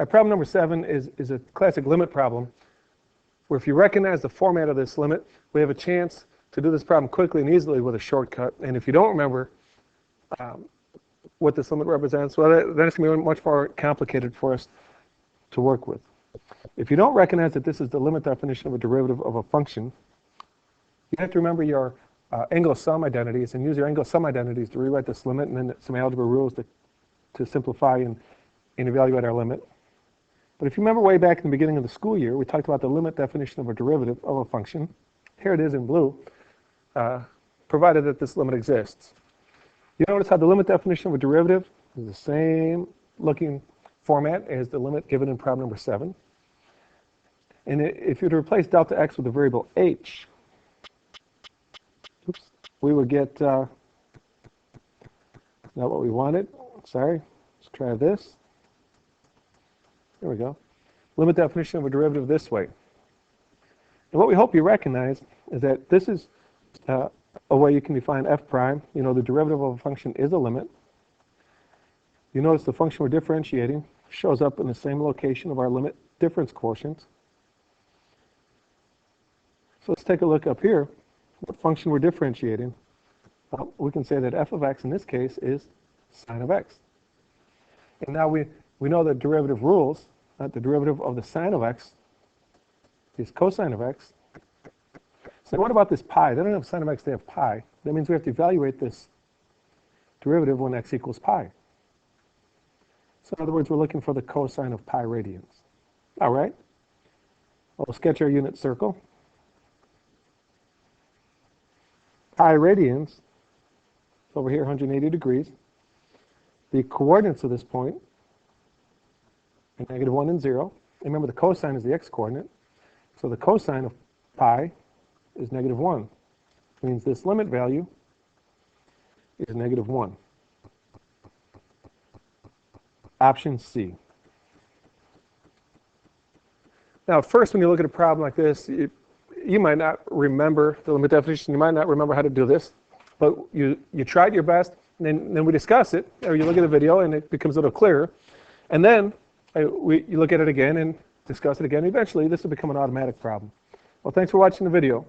Our problem number 7 is a classic limit problem, where if you recognize the format of this limit, we have a chance to do this problem quickly and easily with a shortcut. And if you don't remember what this limit represents, well, then it's going to be much more complicated for us to work with. If you don't recognize that this is the limit definition of a derivative of a function, you have to remember your angle sum identities and use your angle sum identities to rewrite this limit, and then some algebra rules to simplify and evaluate our limit. But if you remember way back in the beginning of the school year, we talked about the limit definition of a derivative of a function. Here it is in blue, provided that this limit exists. You notice how the limit definition of a derivative is the same looking format as the limit given in problem number 7. And if you were to replace delta x with the variable h, we would get not what we wanted. Sorry, let's try this. There we go. Limit definition of a derivative this way. And what we hope you recognize is that this is a way you can define f prime. You know, the derivative of a function is a limit. You notice the function we're differentiating shows up in the same location of our limit difference quotient. So let's take a look up here. What function we're differentiating? Well, we can say that f of x in this case is sine of x. And now we know the derivative rules, that the derivative of the sine of x is cosine of x. So what about this pi? They don't have sine of x, they have pi. That means we have to evaluate this derivative when x equals pi. So in other words, we're looking for the cosine of pi radians. All right. We'll sketch our unit circle. Pi radians, over here 180 degrees. The coordinates of this point are -1 and 0. And remember, the cosine is the x-coordinate. So the cosine of pi is -1. It means this limit value is -1. Option C. Now, first, when you look at a problem like this, you might not remember the limit definition. You might not remember how to do this, but you tried your best, and then we discuss it, or you look at the video, and it becomes a little clearer. And then you look at it again and discuss it again. Eventually, this will become an automatic problem. Well, thanks for watching the video.